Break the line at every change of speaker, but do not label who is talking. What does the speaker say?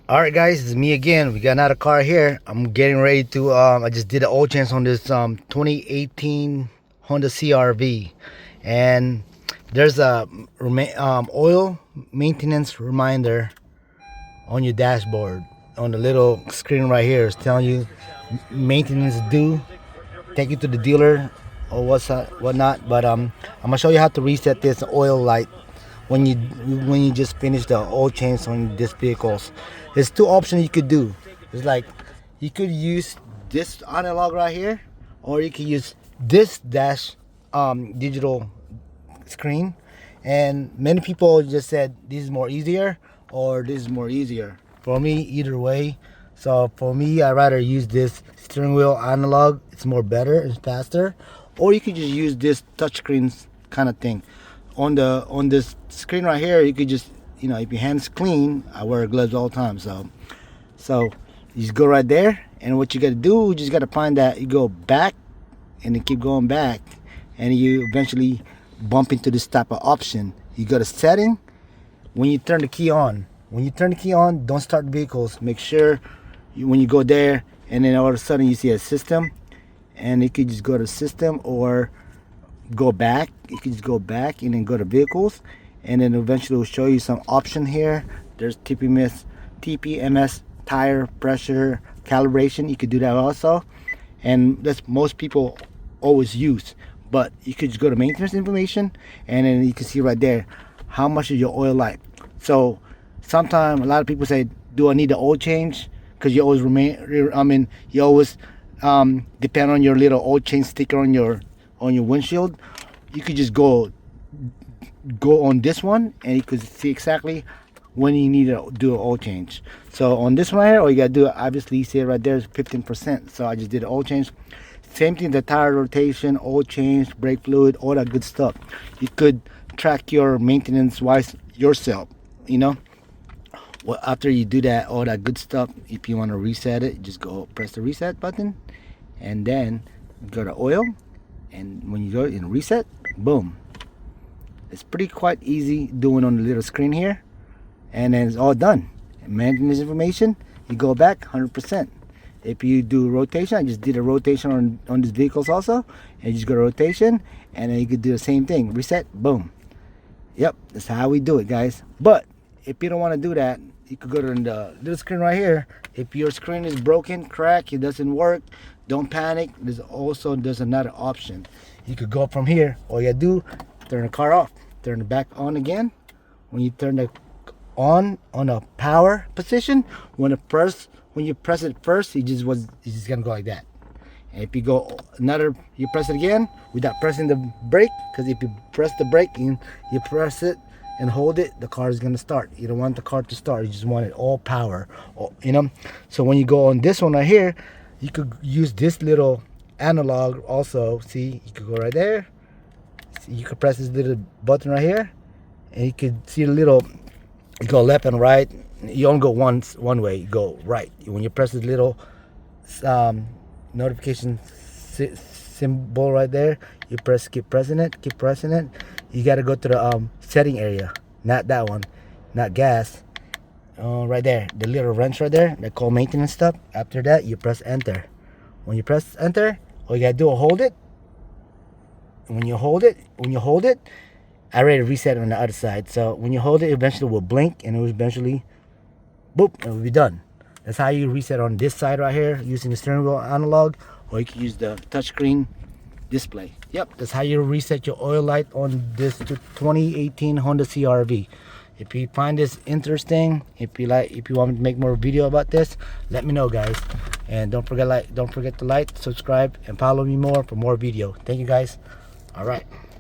All right, guys, it's me again. We got another car here. I'm getting ready to. I just did an oil change on this 2018 Honda CRV, and there's a oil maintenance reminder on your dashboard on the little screen right here. It's telling you maintenance due. Take it to the dealer or whatnot. But I'm gonna show you how to reset this oil light when you just finish the oil change on this vehicles. There's two options you could do. It's like you could use this analog right here, or you could use this dash digital screen. And many people just said this is more easier or this is more easier. For me, either way. So for me, I rather use this steering wheel analog. It's more better and faster. Or you could just use this touchscreen kind of thing. On this screen right here, you could just, if your hands clean, I wear gloves all the time. So you just go right there, and what you got to do, you just got to find that you go back, and then keep going back, and you eventually bump into this type of option. You go to setting. When you turn the key on, don't start vehicles. Make sure when you go there, and then all of a sudden you see a system, and you could just go to system or go back. You can just go back and then go to vehicles, and then eventually will show you some option here. There's TPMS, tire pressure calibration. You could do that also, and that's most people always use. But you could just go to maintenance information, and then you can see right there how much is your oil life. So sometimes a lot of people say, do I need the oil change? Because you always you always depend on your little oil change sticker on your windshield. You could just go on this one, and you could see exactly when you need to do an oil change. So on this one right here, all you gotta do, obviously you see it right there, is 15%. So I just did an oil change. Same thing, the tire rotation, oil change, brake fluid, all that good stuff. You could track your maintenance wise yourself. Well, after you do that, all that good stuff, if you want to reset it, just go press the reset button, and then go to oil. And when you go in reset, boom. It's quite easy doing on the little screen here, and then it's all done. Maintenance information, you go back 100%. If you do rotation, I just did a rotation on these vehicles also, and you just go to rotation, and then you could do the same thing. Reset, boom. Yep, that's how we do it, guys. But if you don't want to do that, you could go to the little screen right here. If your screen is broken, cracked, it doesn't work, don't panic. There's another option. You could go from here. All you gotta do, turn the car off, turn it back on again. When you turn it on a power position, when you press it first, it's just gonna go like that. And if you go you press it again without pressing the brake, because if you press the brake and you press it and hold it, the car is gonna start. You don't want the car to start. You just want it all power. So when you go on this one right here, you could use this little analog also. See, you could go right there. See, you could press this little button right here, and you could see you go left and right. You only go one way. You go right. When you press this little notification symbol right there, you keep pressing it. You got to go to the setting area, not that one, not gas. Right there, the little wrench right there, they call maintenance stuff. After that, you press enter. When you press enter, all you gotta do is hold it. And when you hold it, I already reset on the other side. So when you hold it, eventually will blink, and it will eventually, boop, it will be done. That's how you reset on this side right here using the steering wheel analog, or you can use the touchscreen display. Yep, that's how you reset your oil light on this 2018 Honda CRV. If you find this interesting, if you want me to make more video about this, let me know, guys. And don't forget to like, subscribe, and follow me more for more video. Thank you, guys. All right.